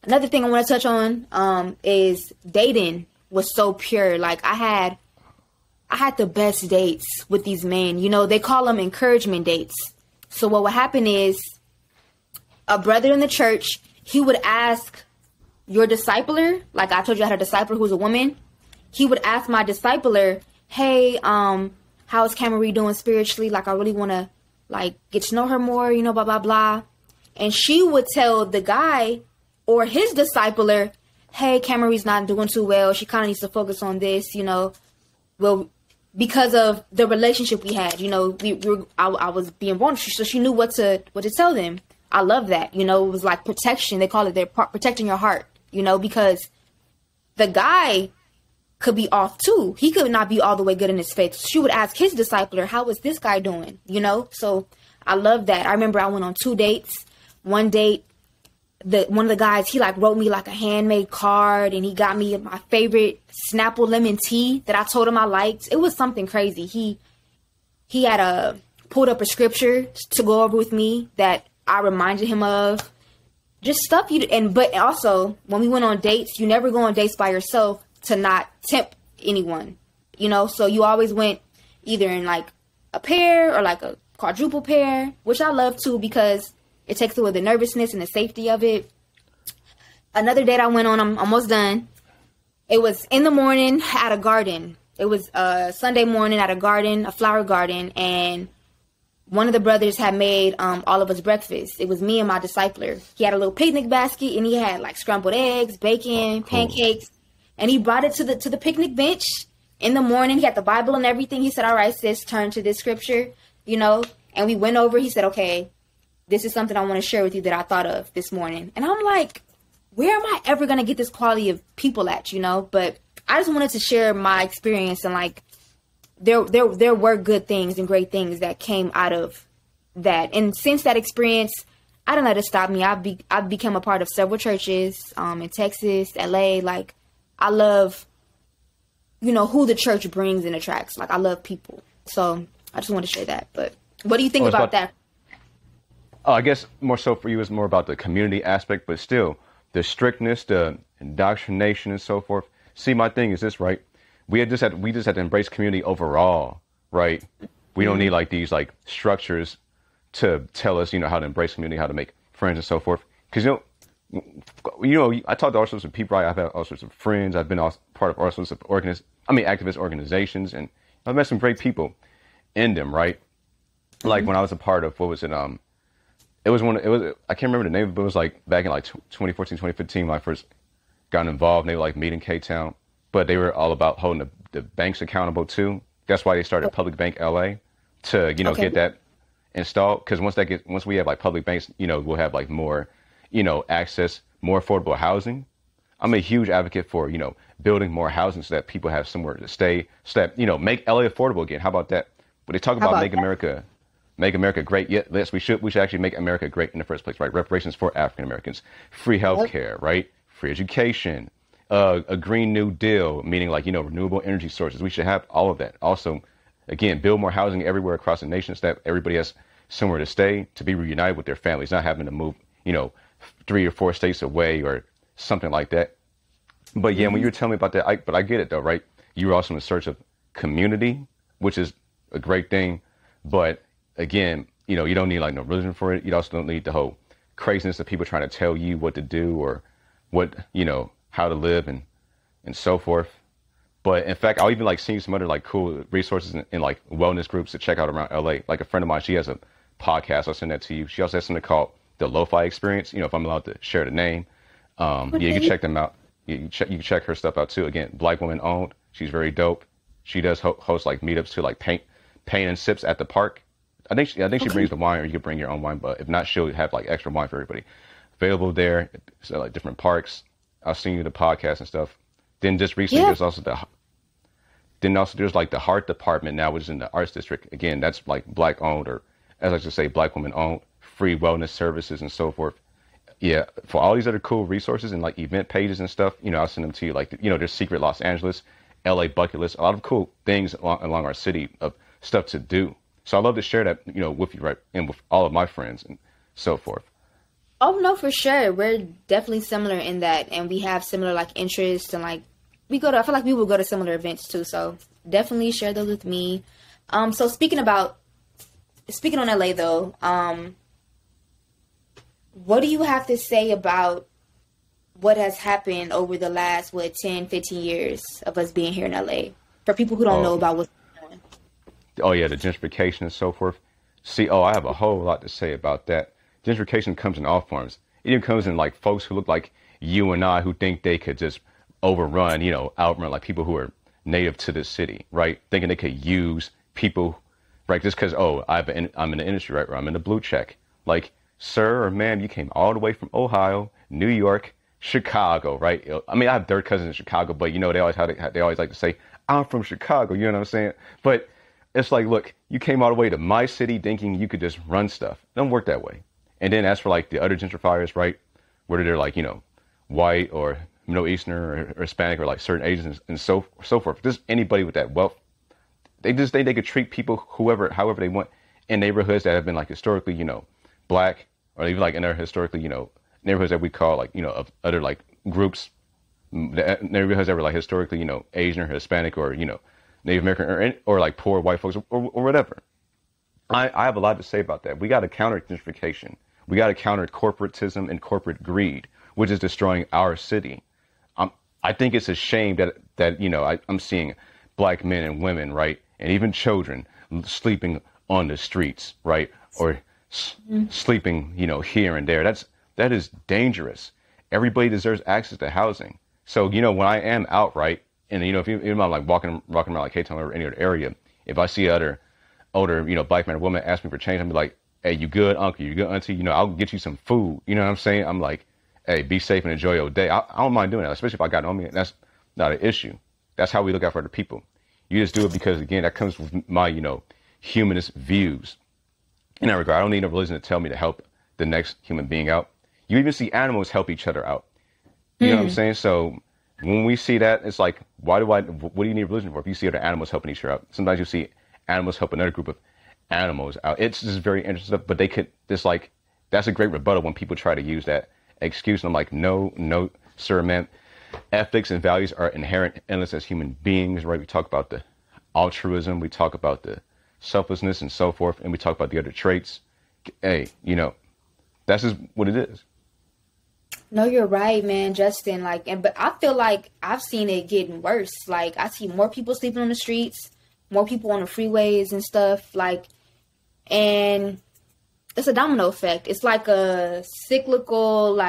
Another thing I want to touch on is dating was so pure. Like I had the best dates with these men. You know, they call them encouragement dates. So what would happen is a brother in the church, he would ask your discipler, like I told you I had a discipler who's a woman. He would ask my discipler, "Hey, how's Kamerie doing spiritually? Like I really want to like get to know her more, you know, blah, blah, blah." And she would tell the guy or his discipler, "Hey, Kamerie's not doing too well. She kind of needs to focus on this, you know." Well, because of the relationship we had, you know, I was being vulnerable, so she knew what to tell them. I love that, you know. It was like protection. They call it protecting your heart, you know, because the guy could be off too. He could not be all the way good in his faith. She would ask his discipler, "How is this guy doing?" You know. So I love that. I remember I went on 2 dates. One date, one of the guys, he like wrote me like a handmade card, and he got me my favorite Snapple lemon tea that I told him I liked. It was something crazy. He had pulled up a scripture to go over with me that I reminded him of. Just stuff but also when we went on dates, you never go on dates by yourself to not tempt anyone, you know. So you always went either in like a pair or like a quadruple pair, which I love too because it takes away the nervousness and the safety of it. Another date I went on, I'm almost done. It was in the morning at a garden. It was Sunday morning at a garden, a flower garden, and one of the brothers had made all of us breakfast. It was me and my discipler. He had a little picnic basket, and he had like scrambled eggs, bacon, pancakes, and he brought it to the picnic bench in the morning. He had the Bible and everything. He said, "All right, sis, turn to this scripture," you know. And we went over. He said, "Okay, this is something I want to share with you that I thought of this morning." And I'm like, where am I ever going to get this quality of people at, you know? But I just wanted to share my experience, and like there were good things and great things that came out of that. And since that experience, I didn't let it stop me. I've become a part of several churches in Texas, LA. Like I love, you know, who the church brings and attracts. Like I love people. So I just want to share that. But what do you think about that? I guess more so for you is more about the community aspect, but still the strictness, the indoctrination and so forth. See, my thing is this, right? We just have to embrace community overall, right? We don't need like these like structures to tell us, you know, how to embrace community, how to make friends and so forth. Because I talk to all sorts of people. Right? I've had all sorts of friends. I've been part of all sorts of activist organizations, and I've met some great people in them, right? Like when I was a part of, what was it? I can't remember the name, but it was like back in like 2014, 2015 when I first got involved. And they were like meeting K-Town, but they were all about holding the banks accountable too. That's why they started Public Bank LA to, you know, get that installed. Because once we have like public banks, you know, we'll have like more, you know, access, more affordable housing. I'm a huge advocate for, you know, building more housing so that people have somewhere to stay, so that, you know, make LA affordable again. How about that? But they talk about make America great. Yes, we should actually make America great in the first place, right? Reparations for African Americans, free healthcare, right? Free education, a Green New Deal, meaning like, you know, renewable energy sources. We should have all of that. Also, again, build more housing everywhere across the nation so that everybody has somewhere to stay, to be reunited with their families, not having to move, you know, 3 or 4 states away or something like that. But yeah, when you were telling me about that, I get it though, right? You were also in search of community, which is a great thing. But again, you know, you don't need like no religion for it. You also don't need the whole craziness of people trying to tell you what to do or what, you know, how to live and so forth. But in fact, I'll even like see some other like cool resources in like wellness groups to check out around LA. Like a friend of mine, she has a podcast. I'll send that to you. She also has something called the Lo-Fi Experience. You know, if I'm allowed to share the name, yeah, you can check them out. You can check her stuff out too. Again, Black woman owned. She's very dope. She does host like meetups to like paint and sips at the park. I think she brings the wine, or you can bring your own wine. But if not, she'll have like extra wine for everybody available there. So like different parks. I'll send you the podcast and stuff. Then just recently, there's also there's like the Heart Department now, which is in the Arts District. Again, that's like Black owned, or as I should say, Black woman owned. free wellness services and so forth. Yeah, for all these other cool resources and like event pages and stuff, I'll send them to you. Like, there's Secret Los Angeles, LA bucket list, a lot of cool things along our city of stuff to do. So I love to share that, with you, right, and with all of my friends and so forth. Oh no, for sure. We're definitely similar in that, and we have similar like interests, and like I feel like we will go to similar events too. So definitely share those with me. So speaking on LA though, what do you have to say about what has happened over the last 10, 15 years of us being here in LA? For people who don't know about what's going on. Oh yeah, the gentrification and so forth. See, I have a whole lot to say about that. Gentrification comes in all forms. It even comes in like folks who look like you and I who think they could just outrun like people who are native to this city, right? Thinking they could use people, right? Just because, I'm in the industry, right? Or I'm in the blue check. Like, sir or ma'am, you came all the way from Ohio, New York, Chicago, right? I mean, I have third cousins in Chicago, but they always like to say, I'm from Chicago, you know what I'm saying? But it's like, look, you came all the way to my city thinking you could just run stuff. It doesn't work that way. And then as for like the other gentrifiers, right, whether they're like, white or Middle Eastern or Hispanic or like certain Asians and so forth, just anybody with that wealth, they just think they could treat people however they want in neighborhoods that have been like historically, black, or even like in their historically, neighborhoods that we call like, of other like groups, neighborhoods that were like historically, Asian or Hispanic or, Native American or like poor white folks or whatever. I have a lot to say about that. We got to counter gentrification. We got to counter corporatism and corporate greed, which is destroying our city. I think it's a shame that I'm seeing black men and women, right, and even children sleeping on the streets, right, or sleeping, here and there. That is dangerous. Everybody deserves access to housing. So, when I am out, right, and if I'm like walking around like K-Town or any other area, if I see older, black man or woman ask me for change, I'm like, hey, you good, uncle? You good, auntie? I'll get you some food. You know what I'm saying? I'm like, hey, be safe and enjoy your day. I don't mind doing that, especially if I got it on me. That's not an issue. That's how we look out for other people. You just do it because, again, that comes with my, humanist views. In that regard, I don't need a religion to tell me to help the next human being out. You even see animals help each other out. You know what I'm saying? So when we see that, it's like, what do you need religion for? If you see other animals helping each other out, sometimes you see animals help another group of animals out. It's just very interesting, but they could just like, that's a great rebuttal when people try to use that excuse. And I'm like, no, sir, man. Ethics and values are inherent in us as human beings, right? We talk about the altruism, we talk about the selflessness and so forth, and we talk about the other traits. Hey, that's just what it is. No, you're right, man, Justin. But I feel like I've seen it getting worse. Like, I see more people sleeping on the streets, more people on the freeways and stuff. And it's a domino effect. It's like a cyclical,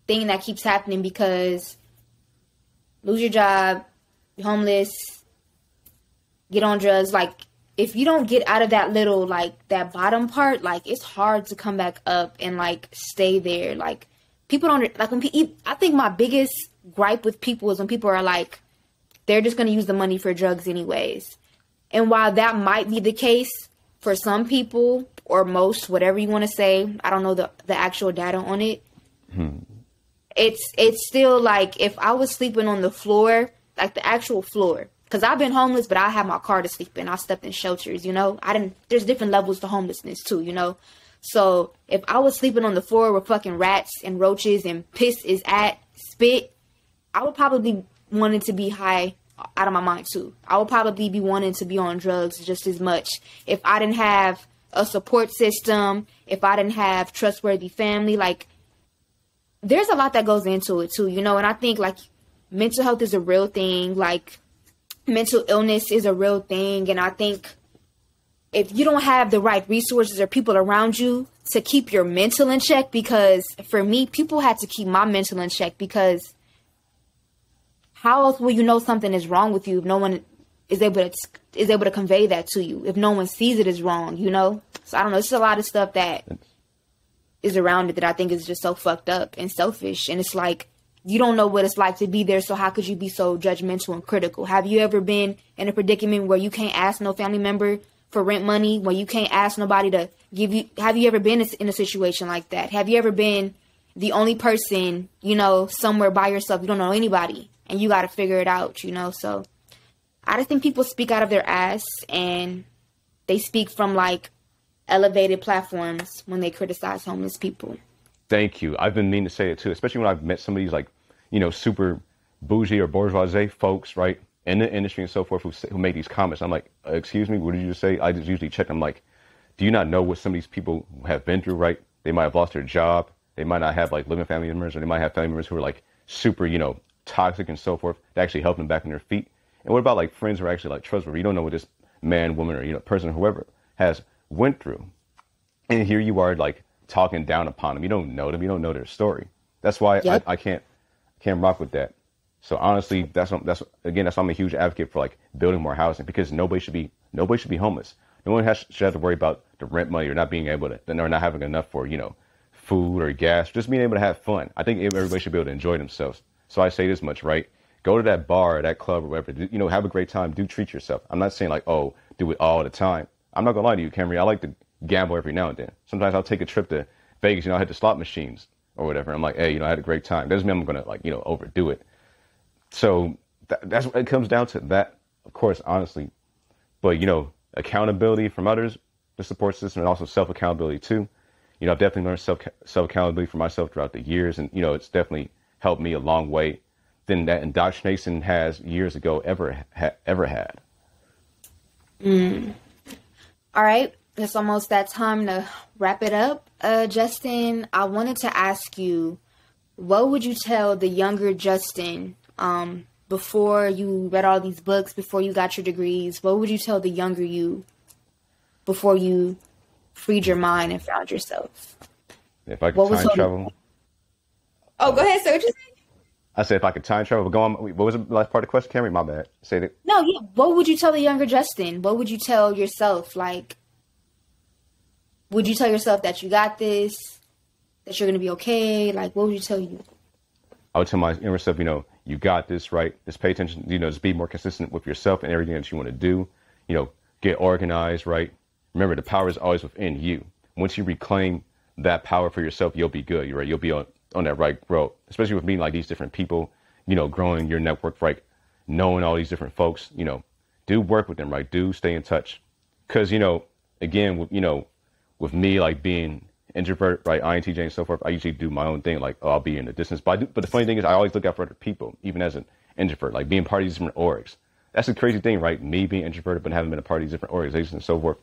thing that keeps happening because lose your job, you're homeless, get on drugs. If you don't get out of that little, that bottom part, it's hard to come back up and, stay there. People don't, I think my biggest gripe with people is when people are they're just going to use the money for drugs anyways. And while that might be the case for some people or most, whatever you want to say, I don't know the actual data on it. It's still if I was sleeping on the floor, the actual floor, because I've been homeless, but I have my car to sleep in. I slept in shelters, there's different levels to homelessness too, So if I was sleeping on the floor with fucking rats and roaches and piss is at spit, I would probably be wanting to be high out of my mind too. I would probably be wanting to be on drugs just as much if I didn't have a support system, if I didn't have trustworthy family. There's a lot that goes into it too, and I think mental health is a real thing. Mental illness is a real thing. And I think if you don't have the right resources or people around you to keep your mental in check, because for me, people had to keep my mental in check, because how else will you know something is wrong with you if no one is able to convey that to you, if no one sees it as wrong, So I don't know. It's a lot of stuff that is around it that I think is just so fucked up and selfish. And it's you don't know what it's like to be there, so how could you be so judgmental and critical? Have you ever been in a predicament where you can't ask no family member for rent money, where you can't ask nobody to have you ever been in a situation like that? Have you ever been the only person, somewhere by yourself? You don't know anybody and you got to figure it out, So I just think people speak out of their ass and they speak from like elevated platforms when they criticize homeless people. Thank you. I've been meaning to say it too, especially when I've met some of these like, super bougie or bourgeoisie folks, right, in the industry and so forth who make these comments. I'm like, excuse me, what did you just say? I just usually check. I'm like, do you not know what some of these people have been through, right? They might have lost their job. They might not have like living family members, or they might have family members who are like super, toxic and so forth to actually help them back on their feet. And what about like friends who are actually like trustworthy? You don't know what this man, woman, or, person, or whoever has went through. And here you are like talking down upon them. You don't know them. You don't know their story. That's why I can't rock with that. So honestly, that's why I'm a huge advocate for like building more housing, because nobody should be homeless. No one should have to worry about the rent money or not being able to, or not having enough for, food or gas, just being able to have fun. I think everybody should be able to enjoy themselves. So I say this much, right? Go to that bar or that club or whatever, have a great time. Do treat yourself. I'm not saying like, oh, do it all the time. I'm not gonna lie to you, Kamerie. I like to gamble every now and then. Sometimes I'll take a trip to Vegas, I hit the slot machines or whatever. I'm like, hey, I had a great time. Doesn't mean I'm gonna like, overdo it. So that's what it comes down to, that, of course, honestly. But, accountability from others, the support system, and also self-accountability too. I've definitely learned self-accountability for myself throughout the years. And, it's definitely helped me a long way than that indoctrination has years ago ever had. All right. It's almost that time to wrap it up. Justin, I wanted to ask you, what would you tell the younger Justin before you read all these books, before you got your degrees? What would you tell the younger you before you freed your mind and found yourself? If I could time travel. Oh, go ahead, sir. What you say? I said if I could time travel. Go on. What was the last part of the question, Kamerie? My bad. Say it. No, yeah. What would you tell the younger Justin? What would you tell yourself? Like, would you tell yourself that you got this, that you're going to be okay? Like, what would you tell you? I would tell my younger self, you got this, right? Just pay attention, just be more consistent with yourself and everything that you want to do. Get organized, right? Remember, the power is always within you. Once you reclaim that power for yourself, you'll be good, right? You'll be on that right road, especially with meeting like these different people, growing your network, right? Knowing all these different folks, do work with them, right? Do stay in touch. Because, again, with me, like being introvert, right? INTJ and so forth, I usually do my own thing. Like, I'll be in the distance. But the funny thing is I always look out for other people, even as an introvert, like being part of these different orgs. That's the crazy thing, right? Me being introverted, but having been a part of these different organizations and so forth.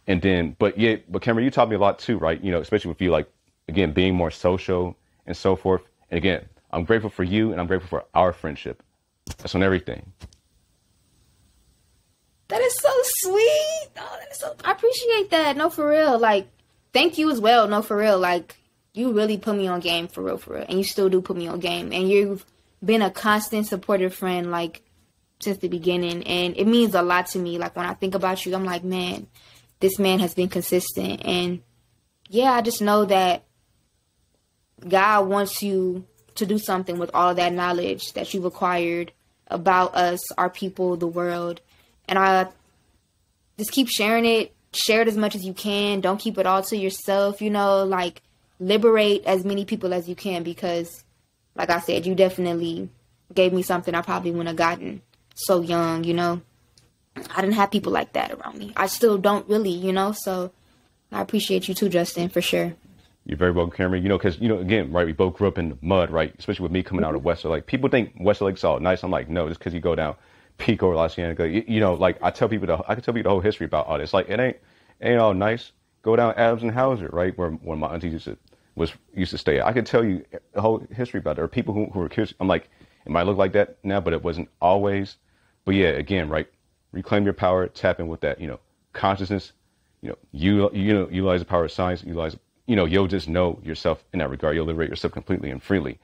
And then, but Kamerie, you taught me a lot too, right? Especially with you, like, again, being more social and so forth. And again, I'm grateful for you and I'm grateful for our friendship. That's on everything. That is so sweet. Oh, I appreciate that. No, for real. Like, thank you as well. No, for real. Like, you really put me on game, for real. And you still do put me on game. And you've been a constant supportive friend, like, since the beginning. And it means a lot to me. Like, when I think about you, I'm like, man, this man has been consistent. And yeah, I just know that God wants you to do something with all of that knowledge that you've acquired about us, our people, the world. And I just keep sharing it. Share it as much as you can. Don't keep it all to yourself. Like, liberate as many people as you can, because, like I said, you definitely gave me something I probably wouldn't have gotten so young, I didn't have people like that around me. I still don't really, so I appreciate you too, Justin, for sure. You're very welcome, Kamerie. Because, again, right, we both grew up in the mud, right? Especially with me coming out of West Lake. People think West Lake's all nice. I'm like, no, just because you go down Pico or La Cienega. Like, I can tell people the whole history about all this. Like, it ain't all nice. Go down Adams and Hauser, right, where one of my aunties used to stay. I could tell you the whole history about it. There are people who are curious. I'm like, it might look like that now, but it wasn't always. But yeah, again, right, reclaim your power, tap in with that, consciousness, utilize the power of science, you'll just know yourself in that regard. You'll liberate yourself completely and freely.